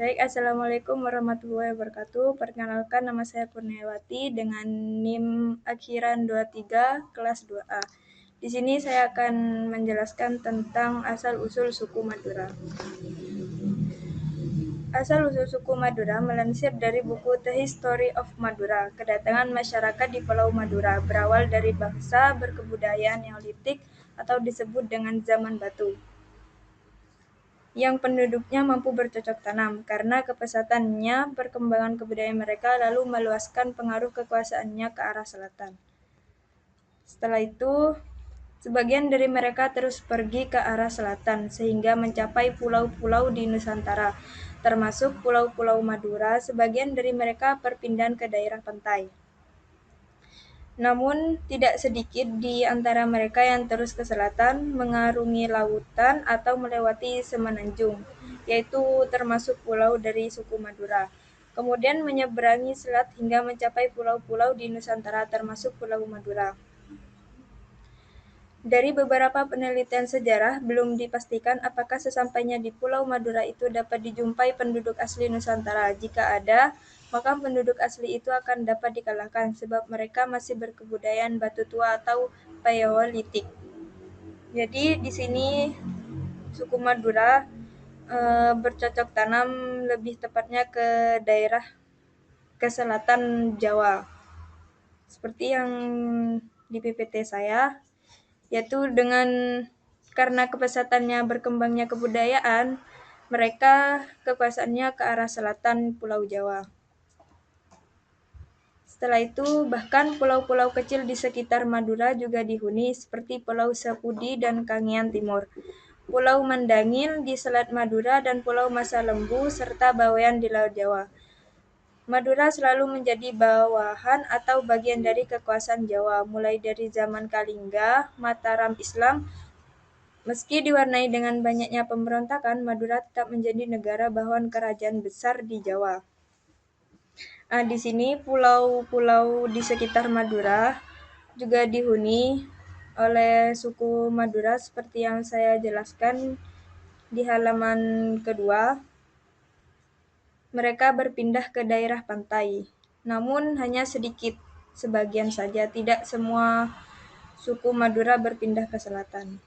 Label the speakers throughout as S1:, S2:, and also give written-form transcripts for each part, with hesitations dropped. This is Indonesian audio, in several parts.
S1: Baik, Assalamualaikum warahmatullahi wabarakatuh. Perkenalkan, nama saya Kurniawati dengan NIM akhiran 23 kelas 2A. Di sini saya akan menjelaskan tentang asal-usul suku Madura. Asal-usul suku Madura melansir dari buku The History of Madura. Kedatangan masyarakat di Pulau Madura berawal dari bangsa berkebudayaan Neolitik atau disebut dengan zaman batu, yang penduduknya mampu bercocok tanam. Karena kepesatannya, perkembangan kebudayaan mereka lalu meluaskan pengaruh kekuasaannya ke arah selatan. Setelah itu, sebagian dari mereka terus pergi ke arah selatan sehingga mencapai pulau-pulau di Nusantara, termasuk Pulau-Pulau Madura. Sebagian dari mereka berpindah ke daerah pantai. Namun, tidak sedikit di antara mereka yang terus ke selatan, mengarungi lautan atau melewati semenanjung, yaitu termasuk pulau dari suku Madura. Kemudian menyeberangi selat hingga mencapai pulau-pulau di Nusantara termasuk Pulau Madura. Dari beberapa penelitian sejarah, belum dipastikan apakah sesampainya di Pulau Madura itu dapat dijumpai penduduk asli Nusantara. Jika ada, maka penduduk asli itu akan dapat dikalahkan sebab mereka masih berkebudayaan batu tua atau Paleolitik. Jadi di sini suku Madura bercocok tanam lebih tepatnya ke daerah ke selatan Jawa. Seperti yang di PPT saya, yaitu karena kepesatannya berkembangnya kebudayaan, mereka kekuasaannya ke arah selatan Pulau Jawa. Setelah itu, bahkan pulau-pulau kecil di sekitar Madura juga dihuni seperti Pulau Sepudi dan Kangean Timur, Pulau Mandangil di Selat Madura, dan Pulau Masalembu, serta Bawean di Laut Jawa. Madura selalu menjadi bawahan atau bagian dari kekuasaan Jawa, mulai dari zaman Kalingga, Mataram Islam. Meski diwarnai dengan banyaknya pemberontakan, Madura tetap menjadi negara bawahan kerajaan besar di Jawa. Di sini pulau-pulau di sekitar Madura juga dihuni oleh suku Madura seperti yang saya jelaskan di halaman kedua. Mereka berpindah ke daerah pantai, namun hanya sedikit, sebagian saja, tidak semua suku Madura berpindah ke selatan.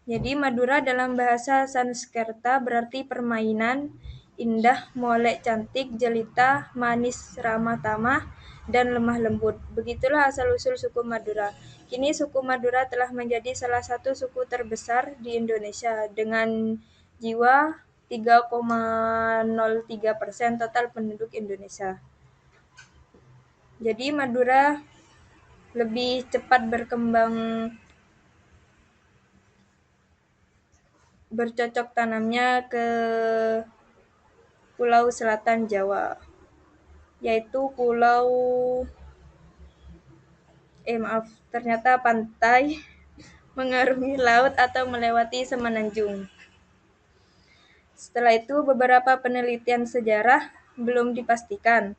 S1: Jadi Madura dalam bahasa Sanskerta berarti permainan, indah, molek, cantik, jelita, manis, ramah tamah, dan lemah lembut. Begitulah asal-usul suku Madura. Kini suku Madura telah menjadi salah satu suku terbesar di Indonesia dengan jiwa 3,03% total penduduk Indonesia. Jadi Madura lebih cepat bercocok tanamnya ke Pulau Selatan Jawa, yaitu ternyata pantai, mengarungi laut atau melewati semenanjung. Setelah itu, beberapa penelitian sejarah belum dipastikan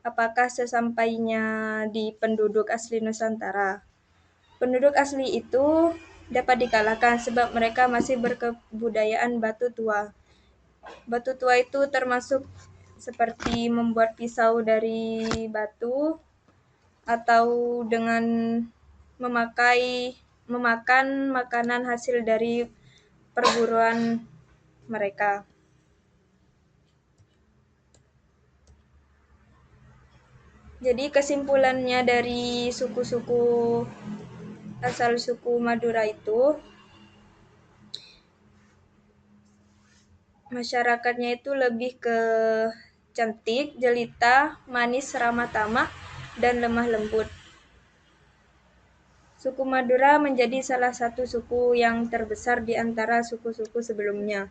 S1: apakah sesampainya di penduduk asli Nusantara. Penduduk asli itu dapat dikalahkan sebab mereka masih berkebudayaan batu tua. Batu tua itu termasuk seperti membuat pisau dari batu atau dengan memakan makanan hasil dari perburuan mereka. Jadi kesimpulannya dari suku-suku asal suku Madura itu, masyarakatnya itu lebih ke cantik, jelita, manis, ramah tamah, dan lemah lembut. Suku Madura menjadi salah satu suku yang terbesar di antara suku-suku sebelumnya.